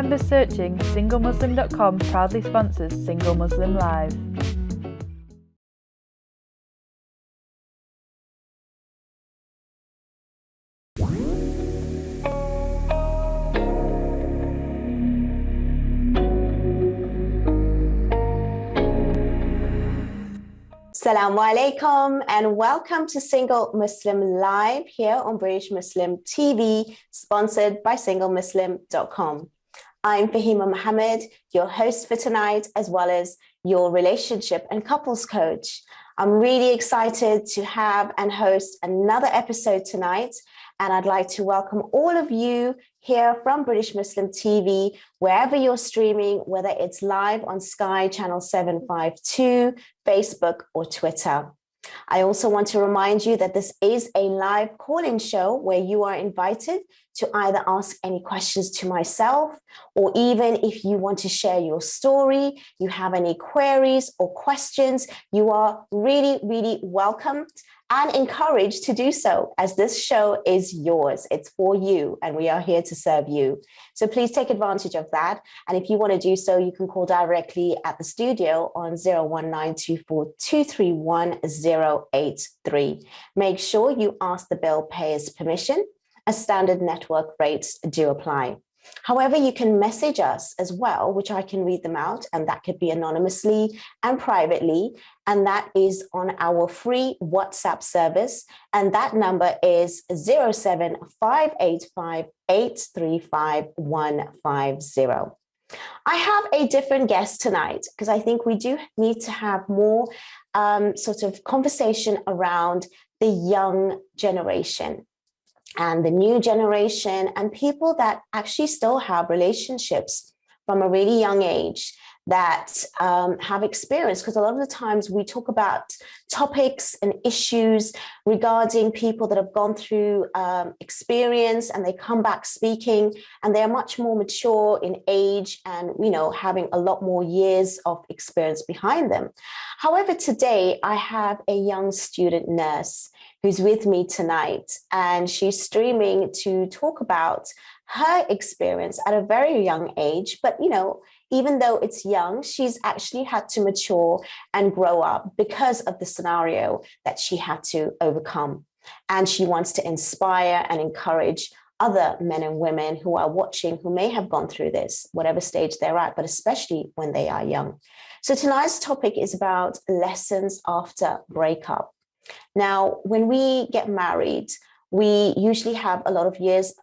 members searching, SingleMuslim.com proudly sponsors Single Muslim Live. Assalamu alaikum and welcome to Single Muslim Live here on British Muslim TV, sponsored by SingleMuslim.com. I'm Fahima Mohammed, your host for tonight, as well as your relationship and couples coach. I'm really excited to have and host another episode tonight, and I'd like to welcome all of you here from British Muslim TV, wherever you're streaming, whether it's live on Sky Channel 752, Facebook, or Twitter. I also want to remind you that this is a live call-in show where you are invited to either ask any questions to myself, or even if you want to share your story, you have any queries or questions, you are really, really welcomed and encouraged to do so, as this show is yours. It's for you, and we are here to serve you. So please take advantage of that. And if you want to do so, you can call directly at the studio on 01924231083. Make sure you ask the bill payer's permission, as standard network rates do apply. However, you can message us as well, which I can read them out, and that could be anonymously and privately, and that is on our free WhatsApp service, and that number is 07585835150. I have a different guest tonight because I think we do need to have more sort of conversation around the young generation and the new generation and people that actually still have relationships from a really young age that have experience. Because a lot of the times we talk about topics and issues regarding people that have gone through experience, and they come back speaking, and they're much more mature in age and, you know, having a lot more years of experience behind them. However, today I have a young student nurse who's with me tonight, and she's streaming to talk about her experience at a very young age. But, you know, even though it's young, she's actually had to mature and grow up because of the scenario that she had to overcome. And she wants to inspire and encourage other men and women who are watching, who may have gone through this, whatever stage they're at, but especially when they are young. So tonight's topic is about lessons after breakup. Now, when we get married, we usually have a lot of years,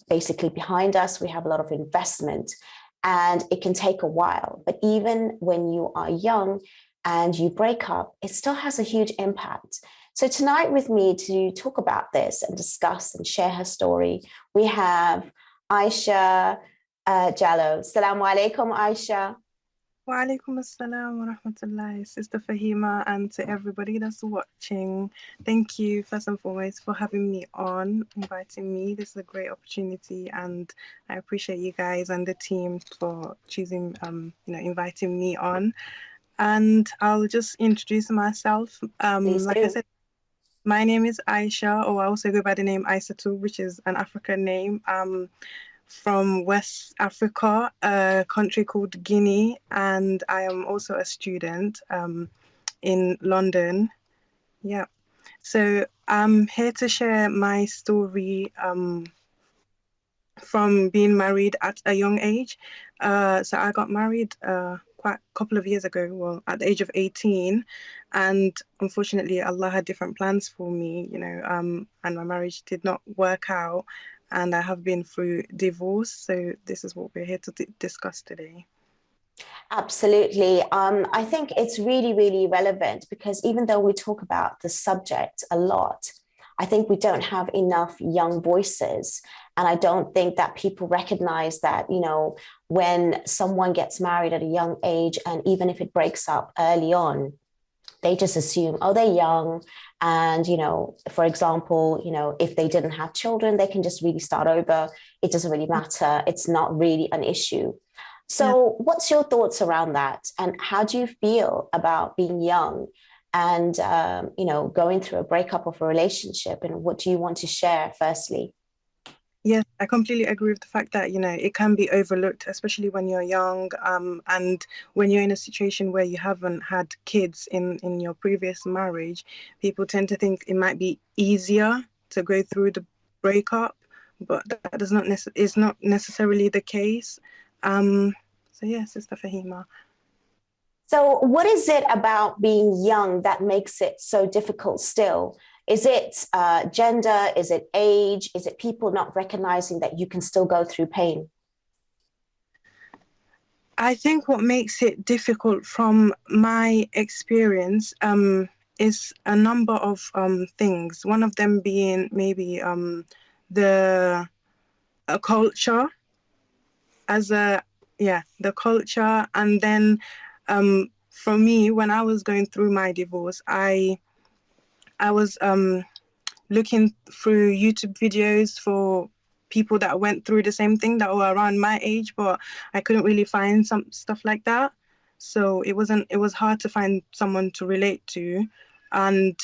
basically behind us. We have a lot of investment, and it can take a while. But even when you are young and you break up, it still has a huge impact. So tonight with me to talk about this and discuss and share her story, we have Aisha Dijalo. Assalamu alaikum, Aisha. Wa alaikum assalam wa rahmatullahi, Sister Fahima, and to everybody that's watching. Thank you, first and foremost, for having me on, inviting me. This is a great opportunity, and I appreciate you guys and the team for choosing, inviting me on. And I'll just introduce myself. Like I said, my name is Aisha, or I also go by the name Aisatu, which is an African name. From West Africa, a country called Guinea, and I am also a student in London. Yeah, so I'm here to share my story from being married at a young age. So I got married quite a couple of years ago, well, at the age of 18, and unfortunately Allah had different plans for me, and my marriage did not work out. And I have been through divorce. So this is what we're here to discuss today. Absolutely. I think it's really, really relevant because even though we talk about the subject a lot, I think we don't have enough young voices. And I don't think that people recognize that, when someone gets married at a young age, and even if it breaks up early on, they just assume, oh, they're young. And, for example, if they didn't have children, they can just really start over. It doesn't really matter. It's not really an issue. So what's your thoughts around that? And how do you feel about being young and, going through a breakup of a relationship? And what do you want to share firstly? Yes, I completely agree with the fact that, it can be overlooked, especially when you're young, and when you're in a situation where you haven't had kids in your previous marriage. People tend to think it might be easier to go through the breakup, but that does not is not necessarily the case. So yeah, Sister Fahima. So, what is it about being young that makes it so difficult still? Is it gender? Is it age? Is it people not recognizing that you can still go through pain? I think what makes it difficult from my experience is a number of things. One of them being maybe the culture the culture. And then for me, when I was going through my divorce, I was looking through YouTube videos for people that went through the same thing that were around my age, but I couldn't really find some stuff like that. So it was hard to find someone to relate to. And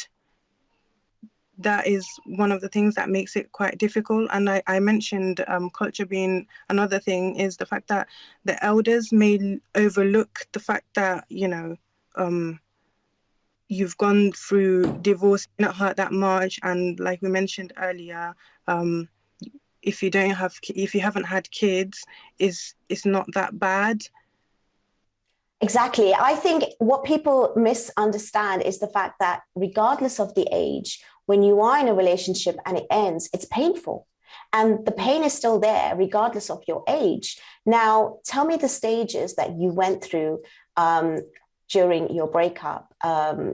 that is one of the things that makes it quite difficult. And I mentioned culture being another thing, is the fact that the elders may overlook the fact that, you've gone through divorce, not hurt that much. And like we mentioned earlier, if you haven't had kids, it's not that bad. Exactly. I think what people misunderstand is the fact that regardless of the age, when you are in a relationship and it ends, it's painful. And the pain is still there, regardless of your age. Now, tell me the stages that you went through during your breakup.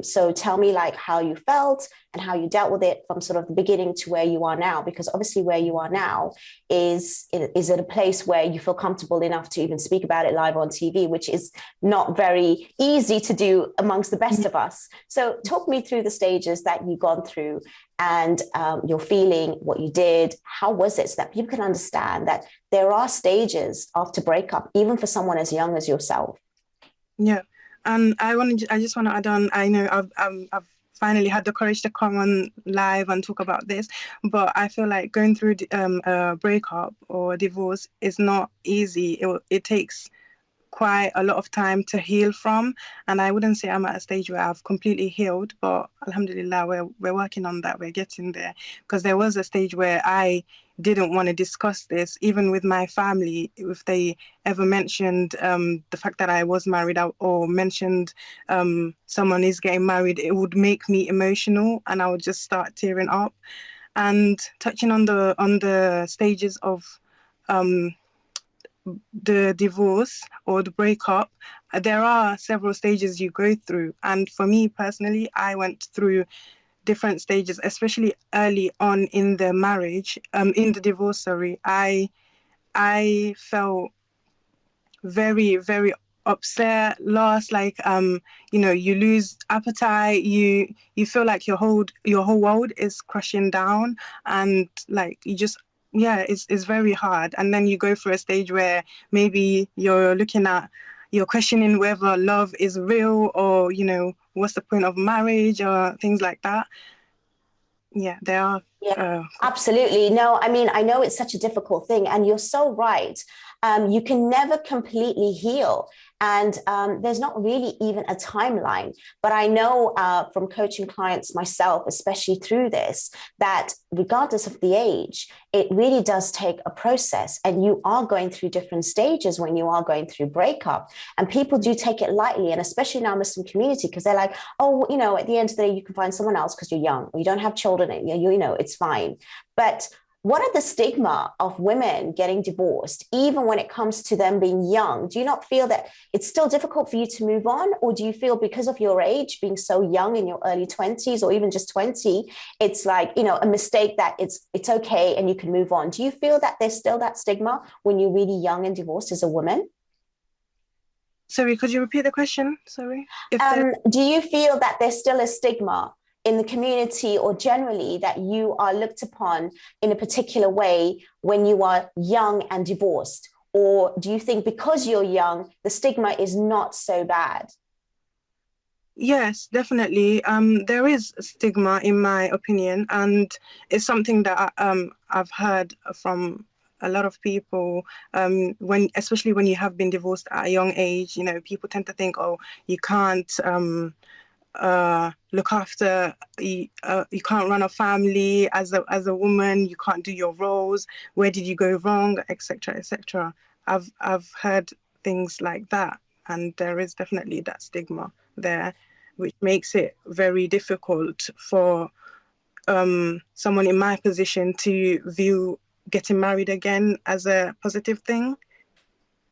So tell me like how you felt and how you dealt with it from sort of the beginning to where you are now, because obviously where you are now is it a place where you feel comfortable enough to even speak about it live on TV, which is not very easy to do amongst the best of us. So talk me through the stages that you've gone through and your feeling, what you did, how was it, so that people can understand that there are stages after breakup, even for someone as young as yourself. Yeah. And I just want to add on. I know I've finally had the courage to come on live and talk about this, but I feel like going through a breakup or a divorce is not easy. It takes quite a lot of time to heal from, and I wouldn't say I'm at a stage where I've completely healed, but alhamdulillah, we're working on that. We're getting there, because there was a stage where I didn't want to discuss this, even with my family. If they ever mentioned the fact that I was married or mentioned someone is getting married, it would make me emotional and I would just start tearing up. And touching on the stages of the divorce or the breakup, there are several stages you go through. And for me personally, I went through different stages, especially early on in the marriage, in the divorce, sorry. I felt very, very upset, lost, like you lose appetite, you feel like your whole world is crashing down, and like you just it's very hard. And then you go through a stage where maybe you're questioning whether love is real, or what's the point of marriage, or things like that. Yeah, there are. Yeah, absolutely. No, I mean, I know it's such a difficult thing, and you're so right. You can never completely heal. And there's not really even a timeline. But I know from coaching clients myself, especially through this, that regardless of the age, it really does take a process. And you are going through different stages when you are going through breakup. And people do take it lightly, and especially in our Muslim community, because they're like, oh, at the end of the day, you can find someone else because you're young, or you don't have children, and it's fine. But what are the stigma of women getting divorced, even when it comes to them being young? Do you not feel that it's still difficult for you to move on? Or do you feel because of your age, being so young in your early 20s or even just 20, it's like, a mistake that it's okay and you can move on? Do you feel that there's still that stigma when you're really young and divorced as a woman? Sorry, could you repeat the question? Sorry. Do you feel that there's still a stigma in the community or generally that you are looked upon in a particular way when you are young and divorced? Or do you think because you're young, the stigma is not so bad? Yes, definitely. There is stigma, in my opinion, and it's something that I've heard from a lot of people, especially when you have been divorced at a young age, you know, people tend to think, oh, you can't look after, you can't run a family as a woman, you can't do your roles, where did you go wrong, etc., etc. I've heard things like that, and there is definitely that stigma there, which makes it very difficult for someone in my position to view getting married again as a positive thing.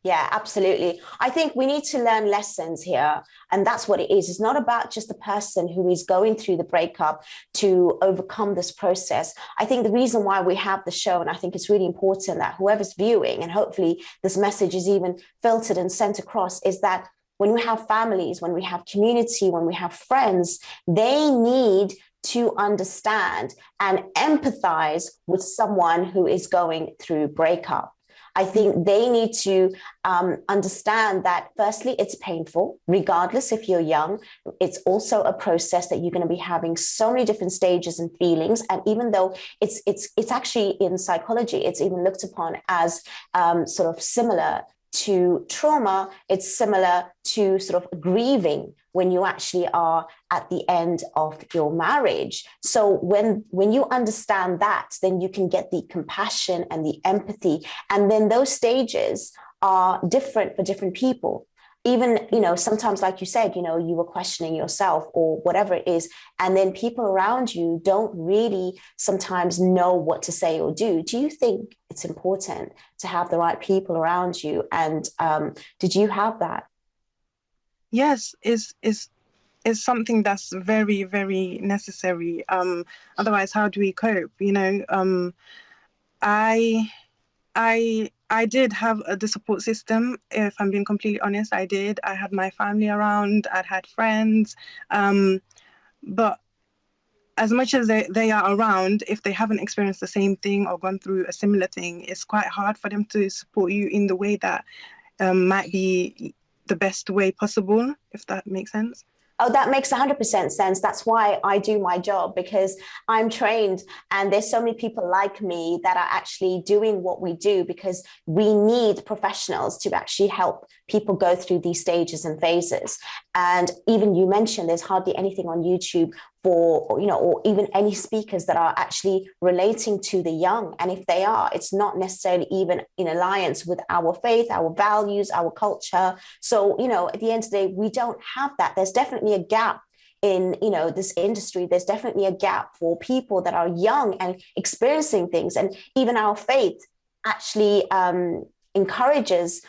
Yeah, absolutely. I think we need to learn lessons here. And that's what it is. It's not about just the person who is going through the breakup to overcome this process. I think the reason why we have the show, and I think it's really important that whoever's viewing, and hopefully this message is even filtered and sent across, is that when we have families, when we have community, when we have friends, they need to understand and empathize with someone who is going through breakup. I think they need to understand that, firstly, it's painful, regardless if you're young. It's also a process that you're going to be having so many different stages and feelings. And even though it's actually in psychology, it's even looked upon as sort of similar to trauma, it's similar to sort of grieving when you actually are at the end of your marriage. So when you understand that, then you can get the compassion and the empathy. And then those stages are different for different people. Even, you know, sometimes, like you said, you know, you were questioning yourself or whatever it is, and then people around you don't really sometimes know what to say or do. Do you think it's important to have the right people around you? And did you have that? Yes, is something that's very, very necessary. Otherwise, how do we cope? You know, I did have the support system. If I'm being completely honest, I did. I had my family around. I'd had friends, but as much as they are around, if they haven't experienced the same thing or gone through a similar thing, it's quite hard for them to support you in the way that might be the best way possible, if that makes sense. Oh, that makes 100% sense. That's why I do my job, because I'm trained and there's so many people like me that are actually doing what we do, because we need professionals to actually help people go through these stages and phases. And even you mentioned there's hardly anything on YouTube for, you know, or even any speakers that are actually relating to the young. And if they are, it's not necessarily even in alliance with our faith, our values, our culture. So, you know, at the end of the day, we don't have that. There's definitely a gap in, you know, this industry. There's definitely a gap for people that are young and experiencing things. And even our faith actually encourages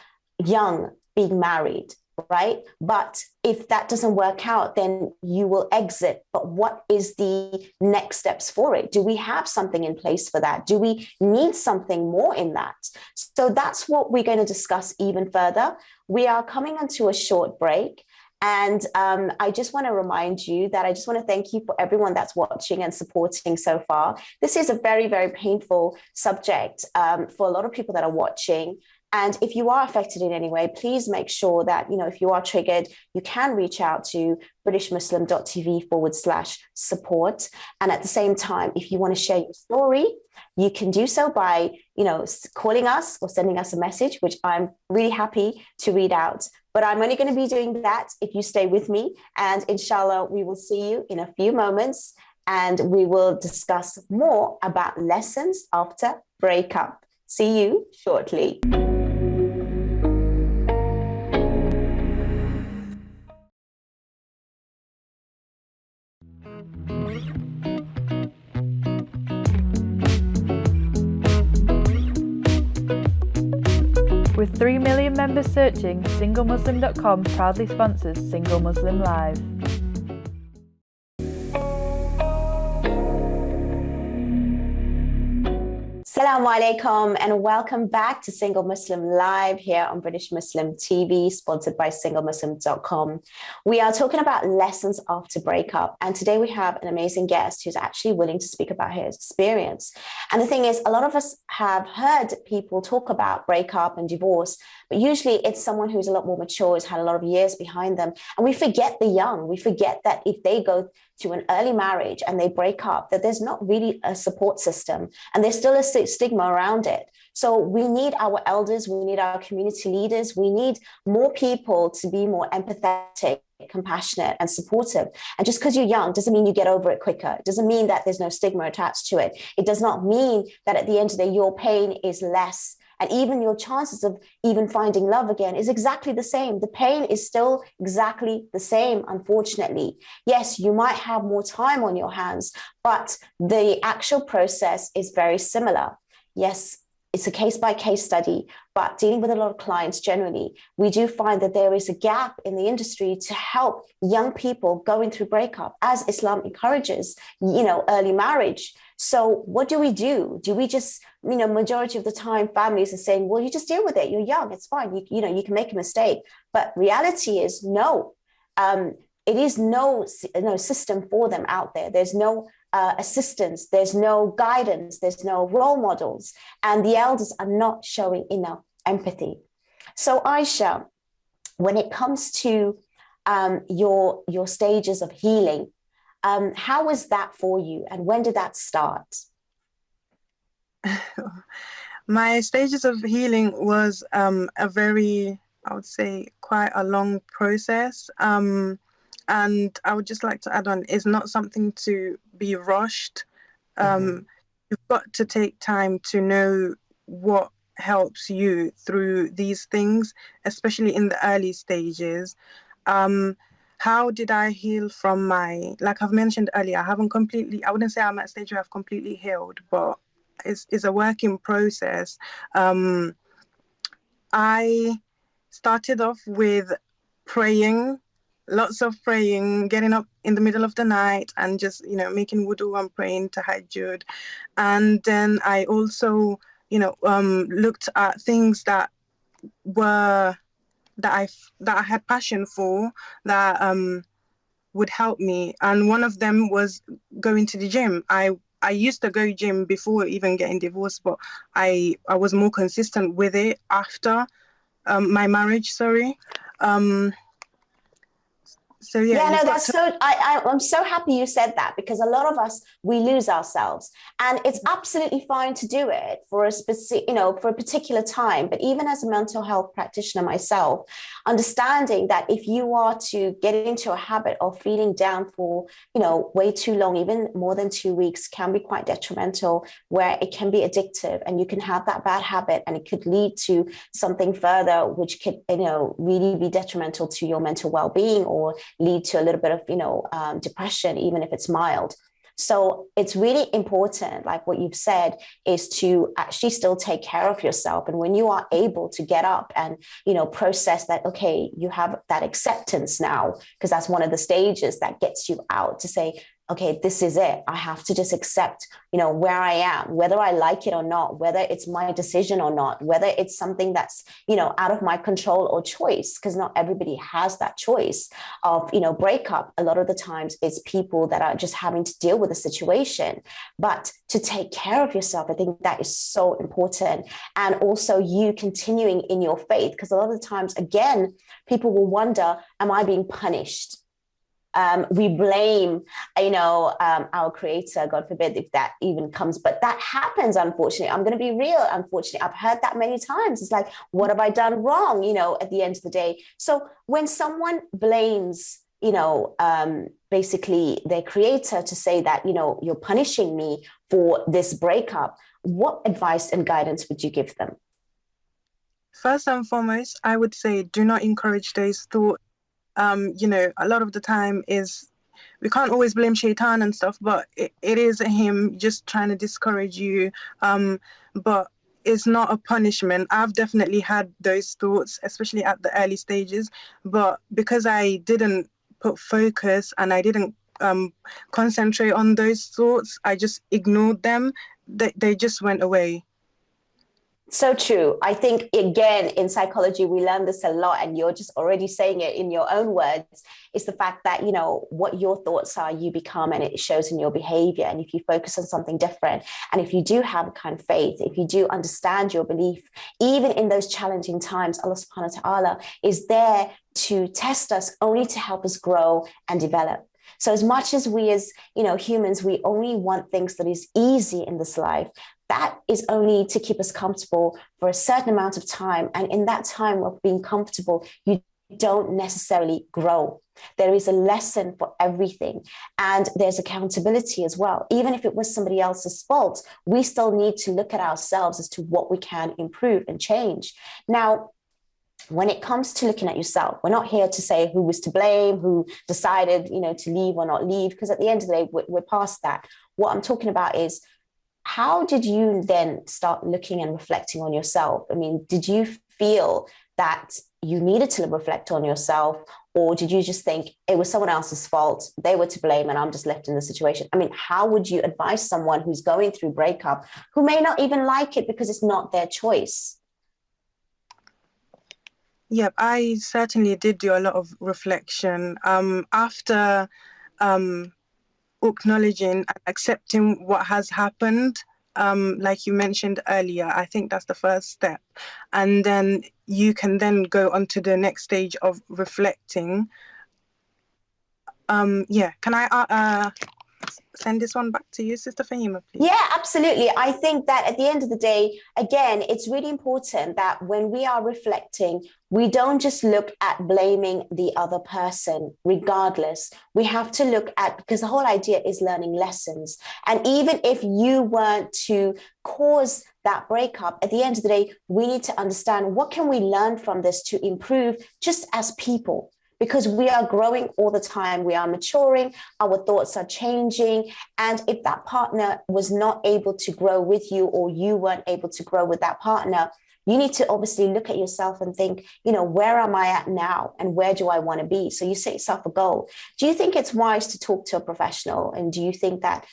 young being married, right? But if that doesn't work out, then you will exit. But what is the next steps for it? Do we have something in place for that? Do we need something more in that? So that's what we're going to discuss even further. We are coming onto a short break. And I just want to remind you that I just want to thank you for everyone that's watching and supporting so far. This is a very, very painful subject for a lot of people that are watching. And if you are affected in any way, please make sure that, you know, if you are triggered, you can reach out to BritishMuslim.tv/support. And at the same time, if you want to share your story, you can do so by, you know, calling us or sending us a message, which I'm really happy to read out. But I'm only going to be doing that if you stay with me. And inshallah, we will see you in a few moments and we will discuss more about lessons after breakup. See you shortly. With 3 million members searching, SingleMuslim.com proudly sponsors Single Muslim Live. Assalamu alaikum and welcome back to Single Muslim Live here on British Muslim TV, sponsored by SingleMuslim.com. We are talking about lessons after breakup, and today we have an amazing guest who's actually willing to speak about his experience. And the thing is, a lot of us have heard people talk about breakup and divorce, but usually it's someone who's a lot more mature, has had a lot of years behind them, and we forget the young. We forget that if they go to an early marriage and they break up, that there's not really a support system and there's still a stigma around it. So we need our elders, we need our community leaders, we need more people to be more empathetic, compassionate and supportive. And just because you're young doesn't mean you get over it quicker. It doesn't mean that there's no stigma attached to it. It does not mean that at the end of the day, your pain is less. And even your chances of even finding love again is exactly the same. The pain is still exactly the same, unfortunately. Yes, you might have more time on your hands, but the actual process is very similar. Yes, it's a case-by-case study, but dealing with a lot of clients generally, we do find that there is a gap in the industry to help young people going through breakup, as Islam encourages, early marriage. So what do? Do we just, majority of the time families are saying, well, you just deal with it. You're young. It's fine. You can make a mistake. But reality is no. It is no system for them out there. There's no assistance. There's no guidance. There's no role models. And the elders are not showing enough empathy. So Aisha, when it comes to your stages of healing, how was that for you and when did that start? My stages of healing was a very, I would say, quite a long process. And I would just like to add on, it's not something to be rushed. You've got to take time to know what helps you through these things, especially in the early stages. How did I heal from like I've mentioned earlier, I wouldn't say I'm at a stage where I've completely healed, but it's a working process. I started off with praying, lots of praying, getting up in the middle of the night and just, making wudu and praying tahajjud. And then I also, looked at things that I had passion for that would help me. And one of them was going to the gym. I used to go gym before even getting divorced, but I was more consistent with it after my marriage, So I'm so happy you said that, because a lot of us, we lose ourselves, and it's absolutely fine to do it for a specific, for a particular time. But even as a mental health practitioner myself, understanding that if you are to get into a habit of feeling down for, way too long, even more than 2 weeks, can be quite detrimental, where it can be addictive and you can have that bad habit and it could lead to something further, which could, really be detrimental to your mental well-being or lead to a little bit of, depression, even if it's mild. So it's really important, like what you've said, is to actually still take care of yourself. And when you are able to get up and, process that, okay, you have that acceptance now, because that's one of the stages that gets you out to say, okay, this is it. I have to just accept, where I am, whether I like it or not, whether it's my decision or not, whether it's something that's, out of my control or choice, because not everybody has that choice of, breakup. A lot of the times it's people that are just having to deal with the situation. But to take care of yourself, I think that is so important. And also you continuing in your faith, because a lot of the times, again, people will wonder, am I being punished? We blame, our creator, God forbid, if that even comes, but that happens, unfortunately. I'm going to be real, unfortunately. I've heard that many times. It's like, what have I done wrong, at the end of the day? So when someone blames, basically their creator to say that, you're punishing me for this breakup, what advice and guidance would you give them? First and foremost, I would say do not encourage those thoughts. A lot of the time we can't always blame Shaitan and stuff, but it is him just trying to discourage you. But it's not a punishment. I've definitely had those thoughts, especially at the early stages. But because I didn't put focus and I didn't concentrate on those thoughts, I just ignored them. They just went away. So true. I think, again, in psychology, we learn this a lot, and you're just already saying it in your own words. It's the fact that, what your thoughts are, you become, and it shows in your behavior. And if you focus on something different, and if you do have a kind of faith, if you do understand your belief, even in those challenging times, Allah subhanahu wa ta'ala is there to test us, only to help us grow and develop. So as much as we as, humans, we only want things that is easy in this life, that is only to keep us comfortable for a certain amount of time. And in that time of being comfortable, you don't necessarily grow. There is a lesson for everything. And there's accountability as well. Even if it was somebody else's fault, we still need to look at ourselves as to what we can improve and change. Now, when it comes to looking at yourself, we're not here to say who was to blame, who decided, to leave or not leave, because at the end of the day, we're past that. What I'm talking about is, how did you then start looking and reflecting on yourself? I mean, did you feel that you needed to reflect on yourself, or did you just think it was someone else's fault, they were to blame, and I'm just left in the situation? I mean, how would you advise someone who's going through breakup, who may not even like it because it's not their choice? Yep, I certainly did do a lot of reflection. After acknowledging and accepting what has happened, like you mentioned earlier, I think that's the first step. And then you can then go on to the next stage of reflecting. Can I send this one back to you, Sister Fahima, please? Yeah, absolutely. I think that at the end of the day, again, it's really important that when we are reflecting, we don't just look at blaming the other person, regardless. We have to look at, because the whole idea is learning lessons. And even if you weren't to cause that breakup, at the end of the day, we need to understand, what can we learn from this to improve just as people? Because we are growing all the time, we are maturing, our thoughts are changing. And if that partner was not able to grow with you, or you weren't able to grow with that partner, you need to obviously look at yourself and think, where am I at now? And where do I want to be? So you set yourself a goal. Do you think it's wise to talk to a professional? And do you think that,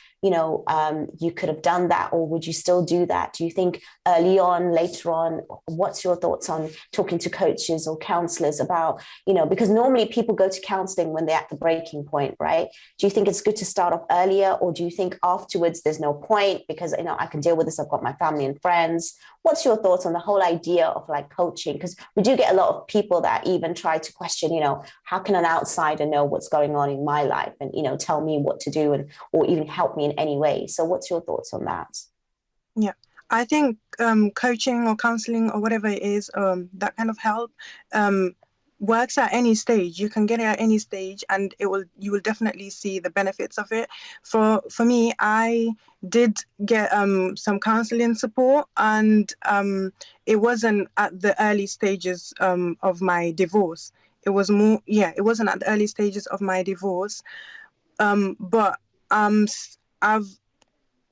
you could have done that, or would you still do that? Do you think early on, later on, what's your thoughts on talking to coaches or counselors about, because normally people go to counseling when they're at the breaking point, right? Do you think it's good to start off earlier, or do you think afterwards there's no point because, I can deal with this, I've got my family and friends? What's your thoughts on the whole idea of like coaching? Because we do get a lot of people that even try to question, how can an outsider know what's going on in my life and, tell me what to do, and or even help me in any way? So what's your thoughts on that? Yeah, I think coaching or counseling or whatever it is, that kind of help works at any stage. You can get it at any stage, and you will definitely see the benefits of it. For me, I did get some counseling support, and it wasn't at the early stages of my divorce. It was more, it wasn't at the early stages of my divorce, but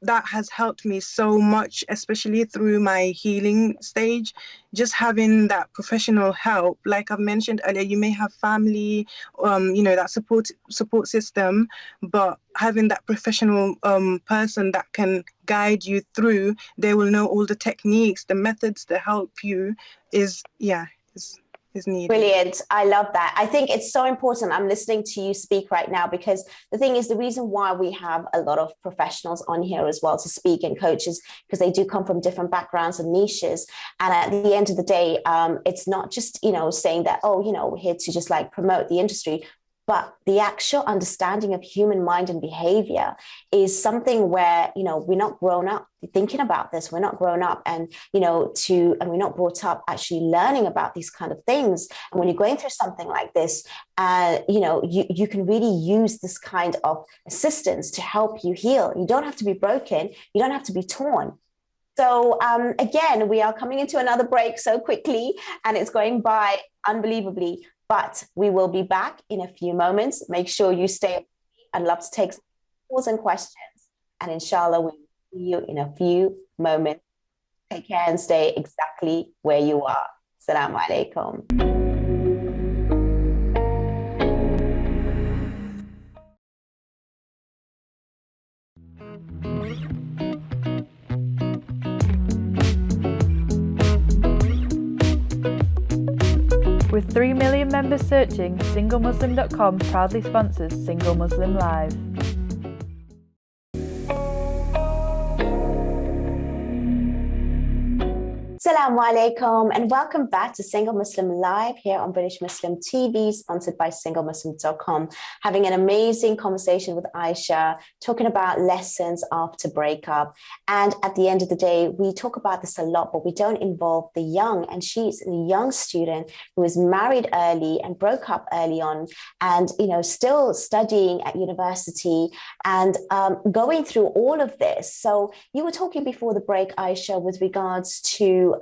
that has helped me so much, especially through my healing stage. Just having that professional help, like I've mentioned earlier, you may have family, that support system, but having that professional person that can guide you through, they will know all the techniques, the methods to help you is needed. Brilliant. I love that. I think it's so important. I'm listening to you speak right now, because the thing is, the reason why we have a lot of professionals on here as well to speak, and coaches, because they do come from different backgrounds and niches. And at the end of the day, it's not just, saying that, we're here to just like promote the industry. But the actual understanding of human mind and behavior is something where, we're not grown up thinking about this. We're not grown up and we're not brought up actually learning about these kind of things. And when you're going through something like this, you can really use this kind of assistance to help you heal. You don't have to be broken. You don't have to be torn. So again, we are coming into another break so quickly, and it's going by unbelievably. But we will be back in a few moments. Make sure you stay. I'd love to take some calls and questions. And inshallah, we'll see you in a few moments. Take care and stay exactly where you are. Assalamu alaikum. With 3 million members searching, SingleMuslim.com proudly sponsors Single Muslim Live. Assalamu Assalamu alaikum and welcome back to Single Muslim Live here on British Muslim TV, sponsored by SingleMuslim.com. Having an amazing conversation with Aisha, talking about lessons after breakup. And at the end of the day, we talk about this a lot, but we don't involve the young. And she's a young student who was married early and broke up early on and, still studying at university and going through all of this. So you were talking before the break, Aisha, with regards to,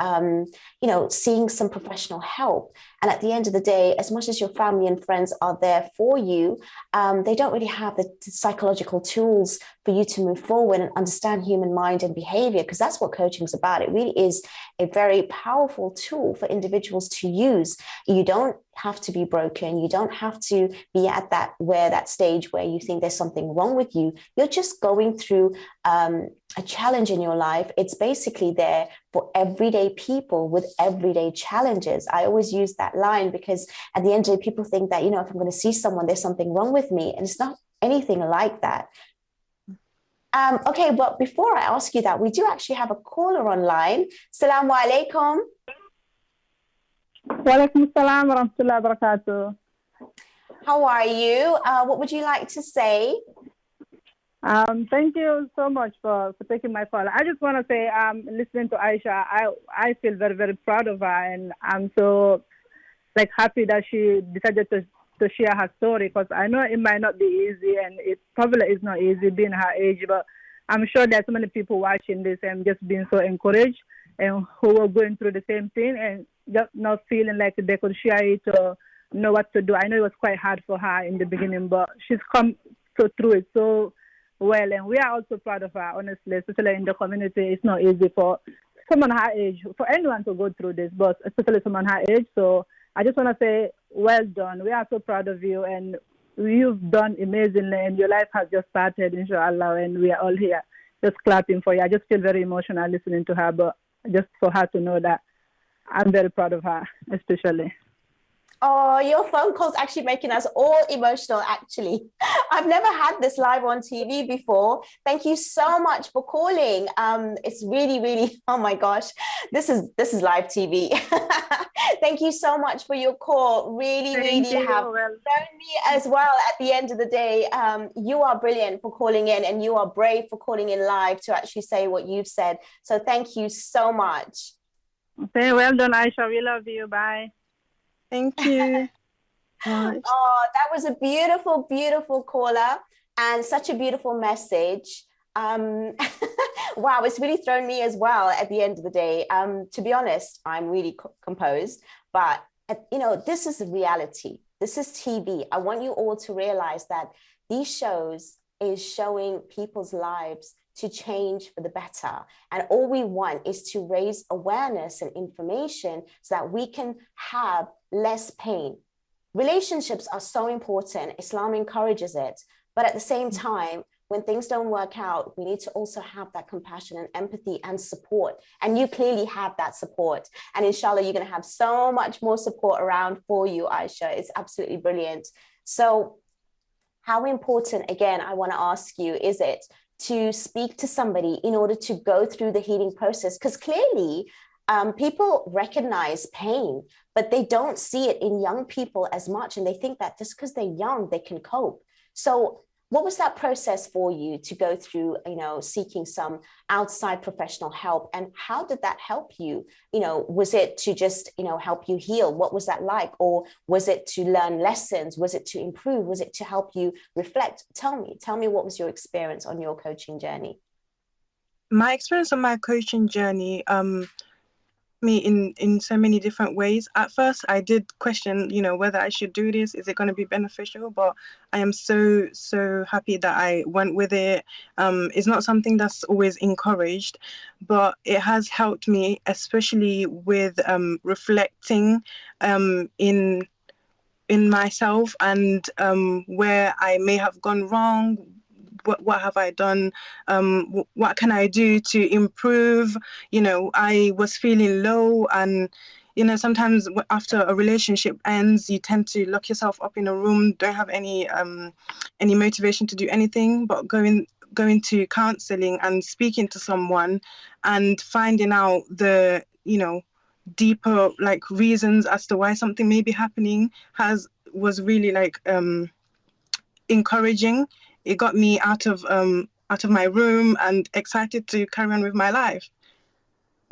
seeing some professional help. And at the end of the day, as much as your family and friends are there for you, they don't really have the psychological tools for you to move forward and understand human mind and behavior, because that's what coaching is about. It really is a very powerful tool for individuals to use. You don't have to be broken. You don't have to be at that stage where you think there's something wrong with you. You're just going through a challenge in your life. It's basically there for everyday people with everyday challenges. I always use that line because at the end of the day, people think that, if I'm going to see someone, there's something wrong with me. And it's not anything like that. Okay, but before I ask you that, we do actually have a caller online. Assalamu alaikum. Wa alaikum assalam wa rahmatullahi wa barakatuh. How are you? What would you like to say? Thank you so much for taking my call. I just want to say, listening to Aisha, I feel very, very proud of her, and I'm so happy that she decided to share her story, because I know it might not be easy, and it probably is not easy being her age, but I'm sure there's so many people watching this and just being so encouraged and who are going through the same thing and just not feeling like they could share it or know what to do. I know it was quite hard for her in the beginning, but she's come through it so well, and we are also proud of her, honestly, especially in the community. It's not easy for someone her age, for anyone to go through this, but especially someone her age. So I just want to say, well done. We are so proud of you, and you've done amazingly, and your life has just started, inshallah, and we are all here just clapping for you. I just feel very emotional listening to her, but just for her to know that I'm very proud of her, especially. Oh, your phone call's actually making us all emotional, actually. I've never had this live on TV before. Thank you so much for calling. It's really, really, oh my gosh, this is live TV. Thank you so much for your call. Really have shown me as well at the end of the day. You are brilliant for calling in, and you are brave for calling in live to actually say what you've said. So thank you so much. Okay, well done, Aisha. We love you. Bye. Thank you. Oh, that was a beautiful, beautiful caller and such a beautiful message. Wow, it's really thrown me as well at the end of the day. To be honest, I'm really composed, but this is reality. This is TV. I want you all to realize that these shows is showing people's lives to change for the better. And all we want is to raise awareness and information so that we can have less pain. Relationships are so important. Islam encourages it. But at the same time, when things don't work out, we need to also have that compassion and empathy and support. And you clearly have that support. And inshallah, you're going to have so much more support around for you, Aisha. It's absolutely brilliant. So how important, again, I want to ask you, is it to speak to somebody in order to go through the healing process? Because clearly people recognize pain, but they don't see it in young people as much. And they think that just because they're young, they can cope. So what was that process for you to go through, seeking some outside professional help? And how did that help you? Was it to just, help you heal? What was that like? Or was it to learn lessons? Was it to improve? Was it to help you reflect? Tell me what was your experience on your coaching journey? My experience on my coaching journey, me in so many different ways. At first I did question, whether I should do this. Is it going to be beneficial? But I am so happy that I went with it. It's not something that's always encouraged, but it has helped me, especially with reflecting in myself and where I may have gone wrong. What have I done? What can I do to improve? I was feeling low, and sometimes after a relationship ends, you tend to lock yourself up in a room, don't have any motivation to do anything, but going to counseling and speaking to someone and finding out deeper like reasons as to why something may be happening was really like encouraging. It got me out of my room and excited to carry on with my life.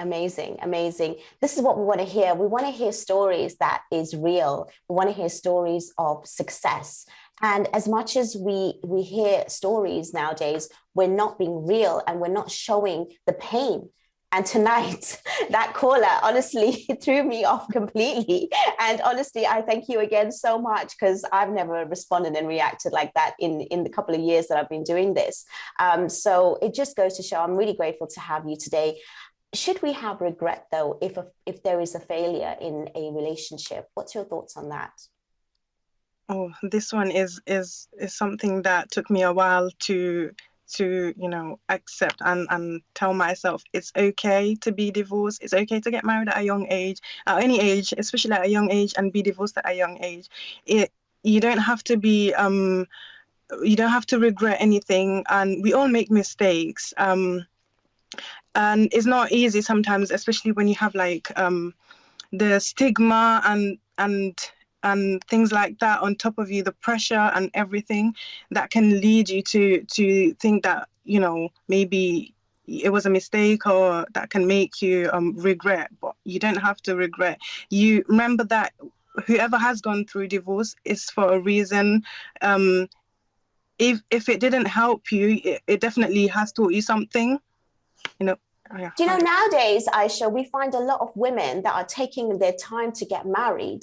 Amazing, amazing. This is what we want to hear. We want to hear stories that is real. We want to hear stories of success. And as much as we hear stories nowadays, we're not being real and we're not showing the pain. And tonight, that caller honestly threw me off completely. And honestly, I thank you again so much, because I've never responded and reacted like that in the couple of years that I've been doing this. So it just goes to show I'm really grateful to have you today. Should we have regret, though, if there is a failure in a relationship? What's your thoughts on that? Oh, this one is something that took me a while to accept and tell myself it's okay to be divorced. It's okay to get married at a young age, at any age, especially at a young age, and be divorced at a young age. You don't have to be you don't have to regret anything, and we all make mistakes. And it's not easy sometimes, especially when you have like the stigma and things like that on top of you, the pressure and everything that can lead you to think that, maybe it was a mistake, or that can make you regret. But you don't have to regret. You remember that whoever has gone through divorce is for a reason. If it didn't help you, it definitely has taught you something. Yeah. Do you know, nowadays, Aisha, we find a lot of women that are taking their time to get married.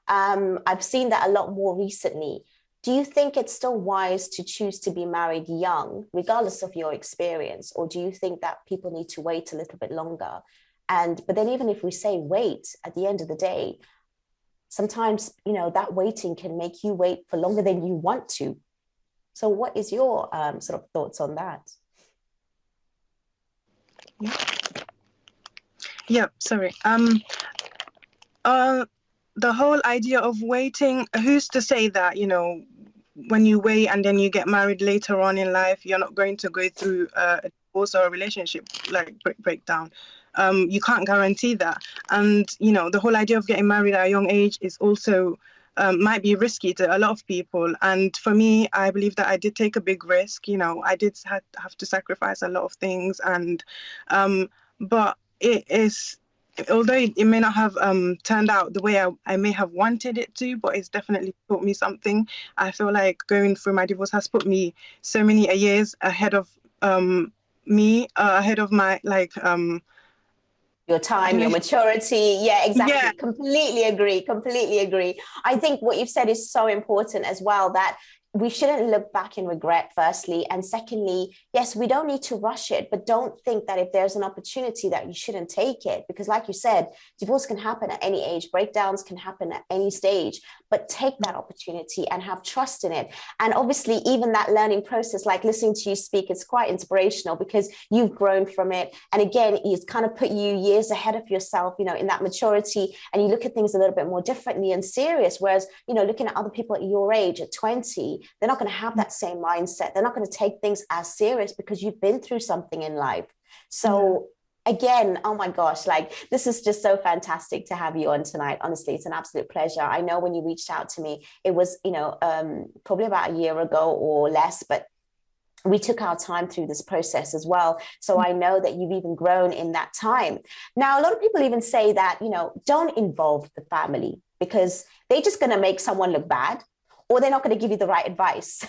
I've seen that a lot more recently. Do you think it's still wise to choose to be married young, regardless of your experience? Or do you think that people need to wait a little bit longer? But then even if we say wait, at the end of the day, sometimes, that waiting can make you wait for longer than you want to. So what is your sort of thoughts on that? Yeah, sorry. The whole idea of waiting, who's to say that, when you wait and then you get married later on in life, you're not going to go through a divorce or a relationship like breakdown. You can't guarantee that. And, the whole idea of getting married at a young age is also might be risky to a lot of people. And for me, I believe that I did take a big risk. I did have to sacrifice a lot of things. And but it is, although it may not have turned out the way I may have wanted it to, but it's definitely taught me something. I feel like going through my divorce has put me so many years ahead of ahead of my your time, your maturity. Yeah, exactly. Yeah. Completely agree. I think what you've said is so important as well, that we shouldn't look back in regret, firstly. And secondly, yes, we don't need to rush it, but don't think that if there's an opportunity that you shouldn't take it. Because like you said, divorce can happen at any age, breakdowns can happen at any stage, but take that opportunity and have trust in it. And obviously, even that learning process, like listening to you speak, it's quite inspirational because you've grown from it. And again, it's kind of put you years ahead of yourself, in that maturity, and you look at things a little bit more differently and serious. Whereas, looking at other people at your age, at 20, they're not going to have that same mindset. They're not going to take things as serious because you've been through something in life. So again, oh my gosh, this is just so fantastic to have you on tonight. Honestly, it's an absolute pleasure. I know when you reached out to me, it was, probably about a year ago or less, but we took our time through this process as well. So I know that you've even grown in that time. Now, a lot of people even say that, don't involve the family because they're just going to make someone look bad, or they're not going to give you the right advice.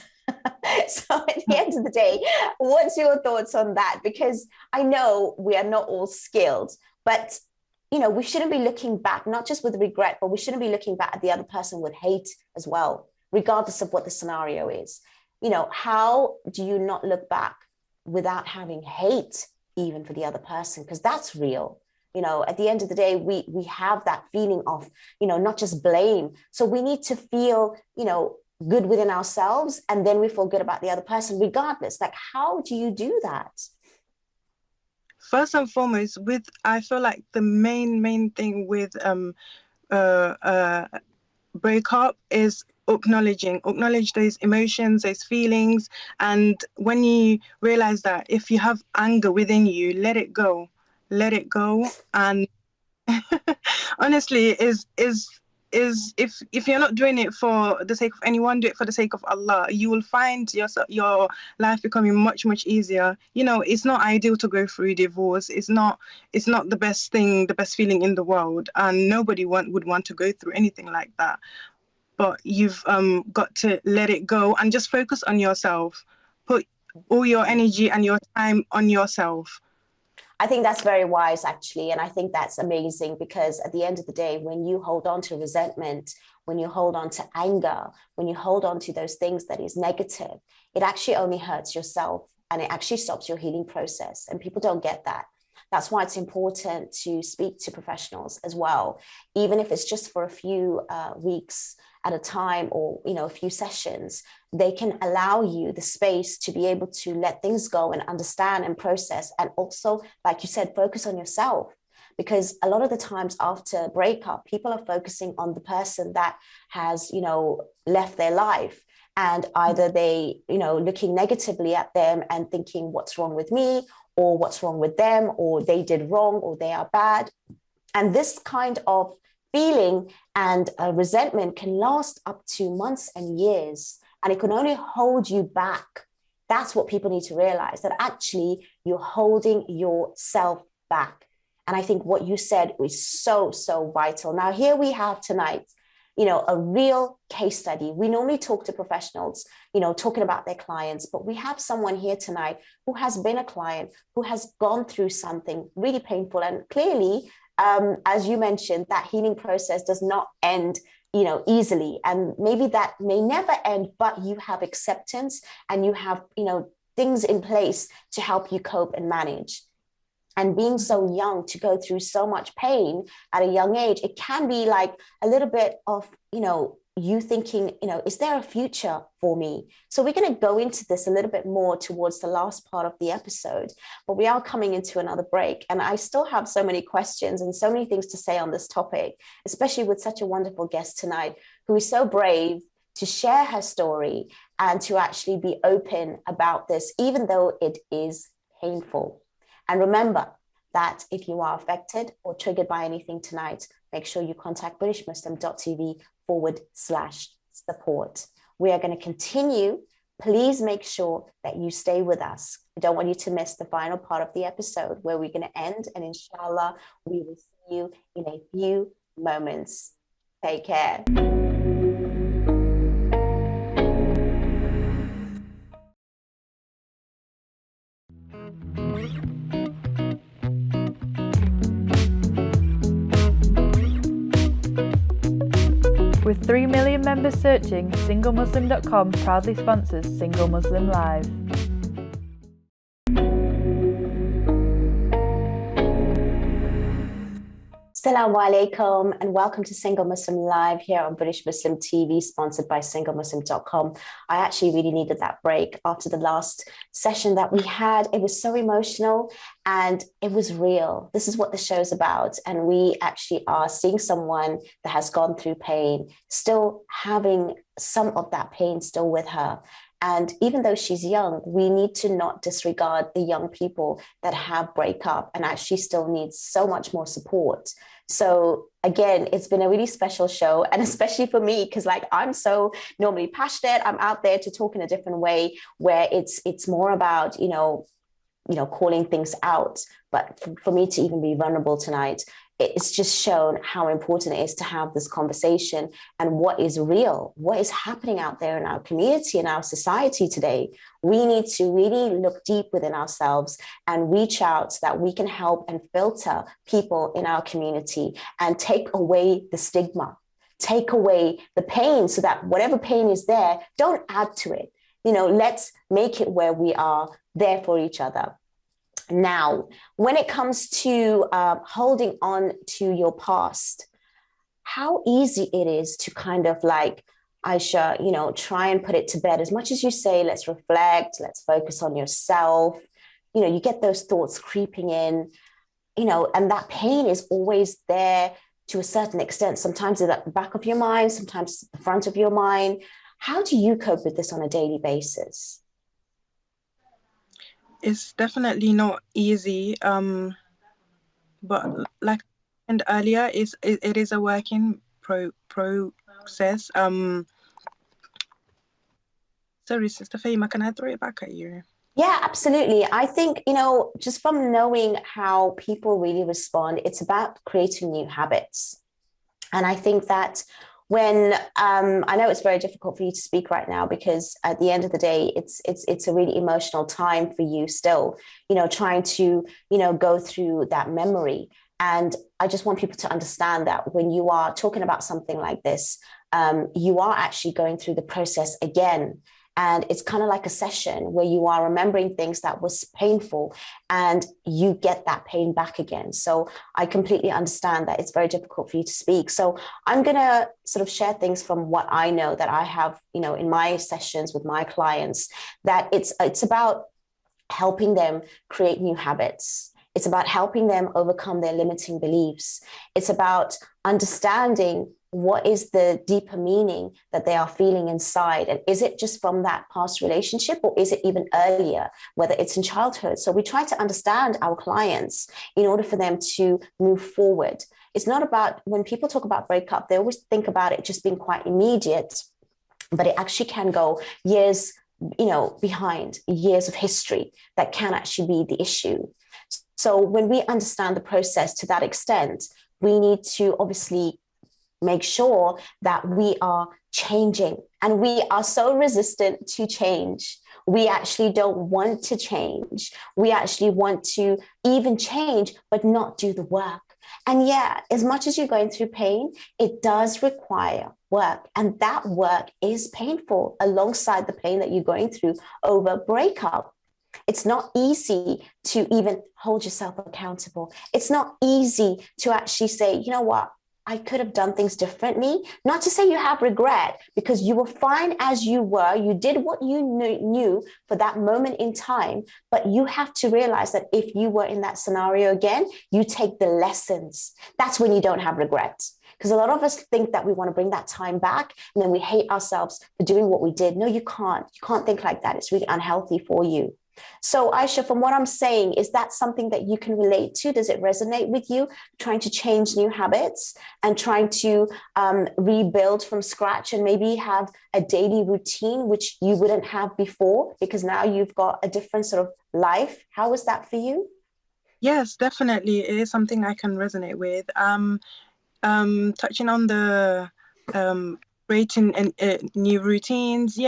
So at the end of the day, what's your thoughts on that? Because I know we are not all skilled, but, we shouldn't be looking back, not just with regret, but we shouldn't be looking back at the other person with hate as well, regardless of what the scenario is. How do you not look back without having hate even for the other person? Because that's real. At the end of the day, we have that feeling of, not just blame. So we need to feel, good within ourselves, and then we feel good about the other person regardless. How do you do that? First and foremost, I feel like the main thing with breakup is acknowledge those emotions, those feelings. And when you realize that if you have anger within you, let it go, and honestly, is if you're not doing it for the sake of anyone, do it for the sake of Allah. You will find your life becoming much easier. You know, it's not ideal to go through divorce. It's not the best thing, the best feeling in the world, and nobody would want to go through anything like that. But you've got to let it go and just focus on yourself. Put all your energy and your time on yourself. I think that's very wise, actually. And I think that's amazing because at the end of the day, when you hold on to resentment, when you hold on to anger, when you hold on to those things that is negative, it actually only hurts yourself and it actually stops your healing process. And people don't get that. That's why it's important to speak to professionals as well, even if it's just for a few weeks at a time, or a few sessions. They can allow you the space to be able to let things go and understand and process, and also, like you said, focus on yourself. Because a lot of the times after breakup, people are focusing on the person that has left their life, and either they looking negatively at them and thinking what's wrong with me, or what's wrong with them, or they did wrong, or they are bad. And this kind of feeling and resentment can last up to months and years, and it can only hold you back. That's what people need to realize, that actually you're holding yourself back. And I think what you said is so vital. Now, here we have tonight, a real case study. We normally talk to professionals, talking about their clients, but we have someone here tonight who has been a client, who has gone through something really painful. And clearly, as you mentioned, that healing process does not end, easily. And maybe that may never end, but you have acceptance and you have, things in place to help you cope and manage. And being so young to go through so much pain at a young age, it can be like a little bit of, you thinking, is there a future for me? So we're going to go into this a little bit more towards the last part of the episode, but we are coming into another break. And I still have so many questions and so many things to say on this topic, especially with such a wonderful guest tonight, who is so brave to share her story and to actually be open about this, even though it is painful. And remember that if you are affected or triggered by anything tonight, make sure you contact BritishMuslim.tv/support. We are going to continue. Please make sure that you stay with us. I don't want you to miss the final part of the episode where we're going to end. And inshallah, we will see you in a few moments. Take care. With 3 million members searching, SingleMuslim.com proudly sponsors Single Muslim Live. Assalamu alaikum and welcome to Single Muslim Live here on British Muslim TV, sponsored by SingleMuslim.com. I actually really needed that break after the last session that we had. It was so emotional and it was real. This is what the show's about. And we actually are seeing someone that has gone through pain, still having some of that pain still with her. And even though she's young, we need to not disregard the young people that have breakup and actually still need so much more support. So again, it's been a really special show, and especially for me, because I'm so normally passionate. I'm out there to talk in a different way where it's more about, calling things out. But for me to even be vulnerable tonight, it's just shown how important it is to have this conversation and what is real, what is happening out there in our community, in our society today. We need to really look deep within ourselves and reach out so that we can help and filter people in our community and take away the stigma, take away the pain, so that whatever pain is there, don't add to it. Let's make it where we are there for each other. Now, when it comes to holding on to your past, how easy it is to kind of Aisha, try and put it to bed. As much as you say, let's reflect, let's focus on yourself, you get those thoughts creeping in, and that pain is always there to a certain extent. Sometimes it's at the back of your mind, sometimes at the front of your mind. How do you cope with this on a daily basis? It's definitely not easy, but like And earlier, it is a working process. Sorry, Sister Fahima, can I throw it back at you? Yeah, absolutely. I think, just from knowing how people really respond, it's about creating new habits. And I think that when I know it's very difficult for you to speak right now, because at the end of the day, it's a really emotional time for you still, trying to, go through that memory. And I just want people to understand that when you are talking about something like this, you are actually going through the process again. And it's kind of like a session where you are remembering things that was painful and you get that pain back again. So I completely understand that it's very difficult for you to speak. So I'm going to sort of share things from what I know that I have, in my sessions with my clients, that it's about helping them create new habits. It's about helping them overcome their limiting beliefs. It's about understanding what is the deeper meaning that they are feeling inside. And is it just from that past relationship, or is it even earlier, whether it's in childhood? So we try to understand our clients in order for them to move forward. It's not about, when people talk about breakup, they always think about it just being quite immediate, but it actually can go years, behind, years of history that can actually be the issue. So when we understand the process to that extent, we need to obviously make sure that we are changing. And we are so resistant to change. We actually don't want to change. We actually want to even change, but not do the work. And yeah, as much as you're going through pain, it does require work. And that work is painful alongside the pain that you're going through over breakup. It's not easy to even hold yourself accountable. It's not easy to actually say, you know what? I could have done things differently. Not to say you have regret, because you were fine as you were. You did what you knew for that moment in time. But you have to realize that if you were in that scenario again, you take the lessons. That's when you don't have regret. Because a lot of us think that we want to bring that time back, and then we hate ourselves for doing what we did. No, you can't. You can't think like that. It's really unhealthy for you. So Aisha, from what I'm saying, is that something that you can relate to? Does it resonate with you, trying to change new habits and trying to rebuild from scratch, and maybe have a daily routine, which you wouldn't have before, because now you've got a different sort of life? How was that for you? Yes, definitely. It is something I can resonate with. Touching on the creating new routines,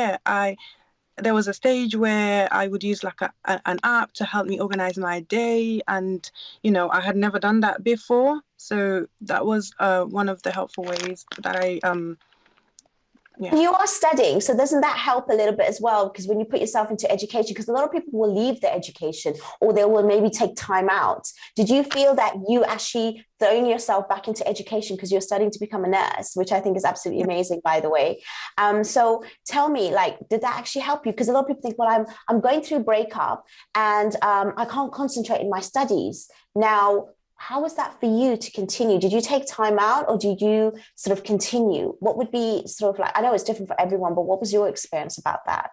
there was a stage where I would use like an app to help me organize my day, and I had never done that before, so that was one of the helpful ways that I You are studying, so doesn't that help a little bit as well? Because when you put yourself into education, because a lot of people will leave their education, or they will maybe take time out. Did you feel that you actually throwing yourself back into education because you're studying to become a nurse, which I think is absolutely amazing, by the way? So tell me, did that actually help you? Because a lot of people think, well, I'm going through breakup and I can't concentrate in my studies. Now, how was that for you to continue? Did you take time out, or did you sort of continue? What would be sort of I know it's different for everyone, but what was your experience about that?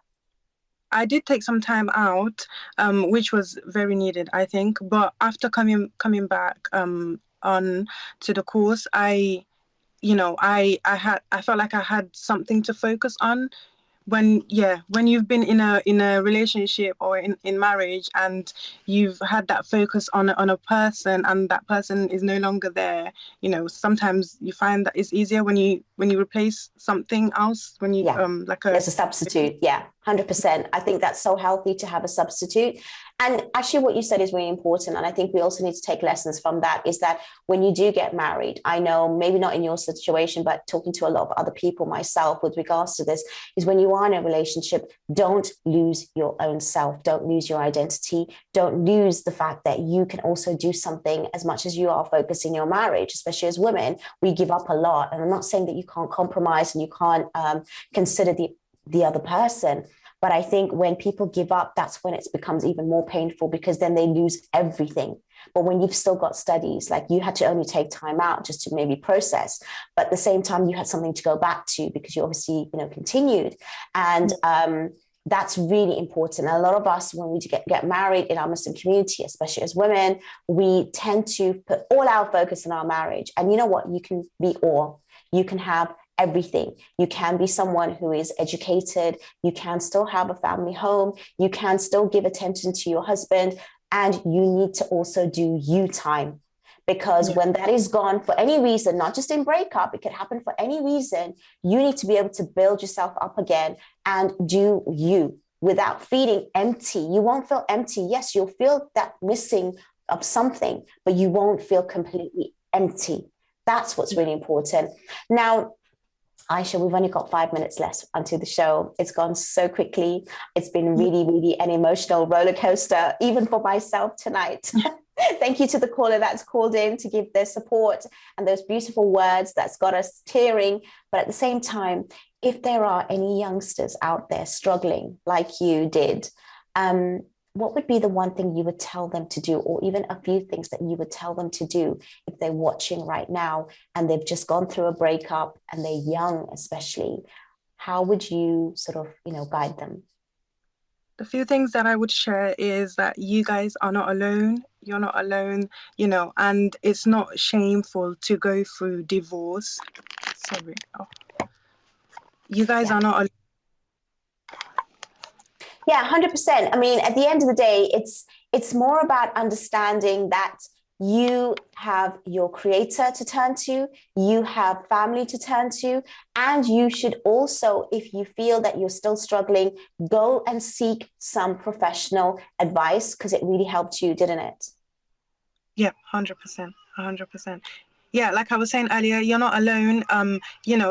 I did take some time out, which was very needed, I think. But after coming back on to the course, I felt like I had something to focus on. When you've been in a relationship or in marriage, and you've had that focus on a person, and that person is no longer there, sometimes you find that it's easier when you replace something else, when you there's a substitute. 100%. I think that's so healthy to have a substitute. And actually what you said is really important. And I think we also need to take lessons from that, is that when you do get married, I know maybe not in your situation, but talking to a lot of other people, myself, with regards to this, is when you are in a relationship, don't lose your own self. Don't lose your identity. Don't lose the fact that you can also do something. As much as you are focusing your marriage, especially as women, we give up a lot. And I'm not saying that you can't compromise and you can't consider the other person. But I think when people give up, that's when it becomes even more painful, because then they lose everything. But when you've still got studies, you had to only take time out just to maybe process, but at the same time, you had something to go back to, because you obviously, continued. And that's really important. A lot of us, when we get married in our Muslim community, especially as women, we tend to put all our focus on our marriage. And you know what? You can be all. You can have everything. You can be someone who is educated. You can still have a family home. You can still give attention to your husband. And you need to also do you time. Because when that is gone for any reason, not just in breakup, it could happen for any reason, you need to be able to build yourself up again and do you without feeling empty. You won't feel empty. Yes, you'll feel that missing of something, but you won't feel completely empty. That's what's really important. Now, Aisha, we've only got 5 minutes left until the show. It's gone so quickly. It's been really, really an emotional roller coaster, even for myself tonight. Thank you to the caller that's called in to give their support and those beautiful words that's got us tearing. But at the same time, if there are any youngsters out there struggling like you did, what would be the one thing you would tell them to do, or even a few things that you would tell them to do if they're watching right now and they've just gone through a breakup and they're young, especially? How would you sort of, guide them? The few things that I would share is that you guys are not alone. You're not alone, and it's not shameful to go through divorce. Sorry. Oh. You guys are not alone. Yeah, 100%. I mean, at the end of the day, it's more about understanding that you have your creator to turn to, you have family to turn to, and you should also, if you feel that you're still struggling, go and seek some professional advice, because it really helped you, didn't it? Yeah, 100%. 100%. Yeah, like I was saying earlier, you're not alone.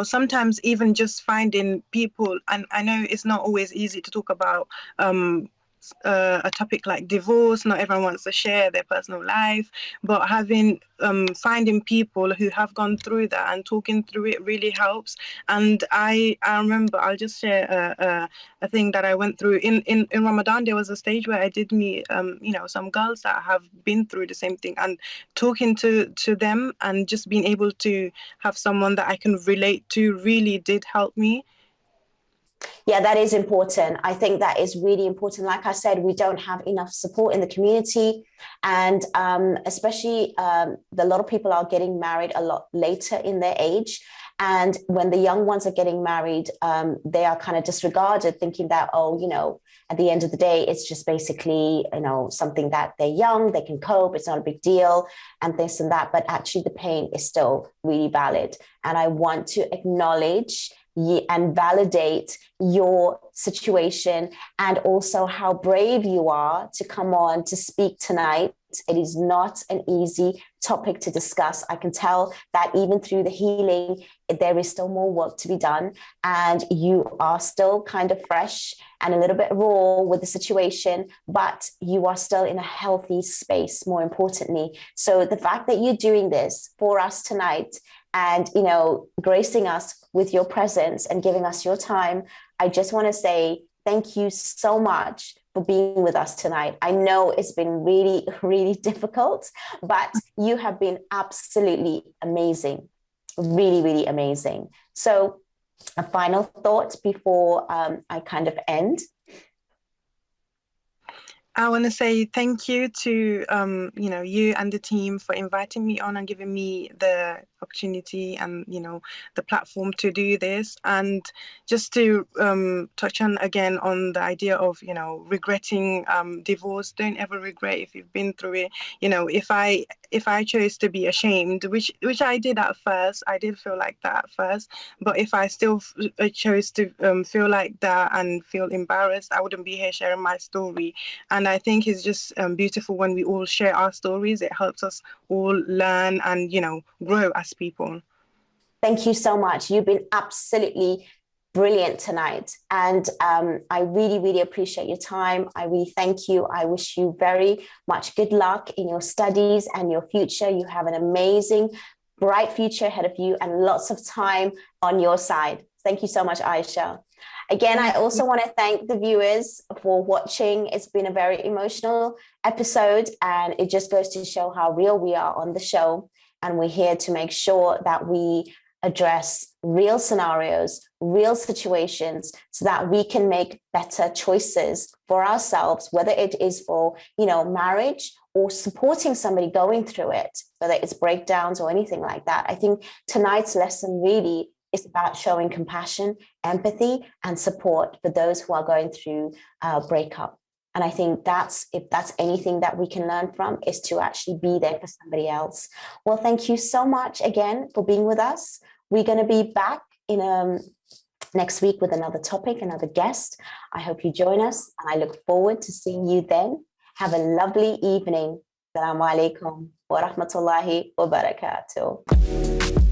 Sometimes even just finding people, and I know it's not always easy to talk about a topic like divorce. Not everyone wants to share their personal life, but finding people who have gone through that and talking through it really helps. And I remember, I'll just share a thing that I went through in Ramadan. There was a stage where I did meet some girls that have been through the same thing, and talking to them and just being able to have someone that I can relate to really did help me. Yeah, that is important. I think that is really important. Like I said, we don't have enough support in the community. And especially a lot of people are getting married a lot later in their age. And when the young ones are getting married, they are kind of disregarded, thinking that, at the end of the day, it's just basically, something that they're young, they can cope, it's not a big deal, and this and that. But actually, the pain is still really valid. And I want to acknowledge and validate your situation, and also how brave you are to come on to speak tonight. It is not an easy topic to discuss. I can tell that even through the healing, there is still more work to be done, and you are still kind of fresh and a little bit raw with the situation, but you are still in a healthy space, more importantly. So the fact that you're doing this for us tonight and, gracing us with your presence and giving us your time, I just want to say thank you so much for being with us tonight. I know it's been really, really difficult, but you have been absolutely amazing. Really, really amazing. So a final thought before I kind of end. I want to say thank you to, you and the team for inviting me on and giving me the opportunity and, the platform to do this. And just to touch on again on the idea of, regretting divorce. Don't ever regret if you've been through it. If I chose to be ashamed, which I did at first, I did feel like that at first. But if I still chose to feel like that and feel embarrassed, I wouldn't be here sharing my story. And I think it's just beautiful when we all share our stories. It helps us all learn and, grow as people. Thank you so much. You've been absolutely brilliant tonight. And I really, really appreciate your time. I really thank you. I wish you very much good luck in your studies and your future. You have an amazing, bright future ahead of you and lots of time on your side. Thank you so much, Aisha. Again, I also want to thank the viewers for watching. It's been a very emotional episode, and it just goes to show how real we are on the show. And we're here to make sure that we address real scenarios, real situations, so that we can make better choices for ourselves, whether it is for, marriage or supporting somebody going through it, whether it's breakdowns or anything like that. I think tonight's lesson really is about showing compassion, empathy, and support for those who are going through a breakup. And I think if that's anything that we can learn from, is to actually be there for somebody else. Well, thank you so much again for being with us. We're going to be back in next week with another topic, another guest. I hope you join us, and I look forward to seeing you then. Have a lovely evening. Assalamu alaikum wa rahmatullahi wa barakatuh.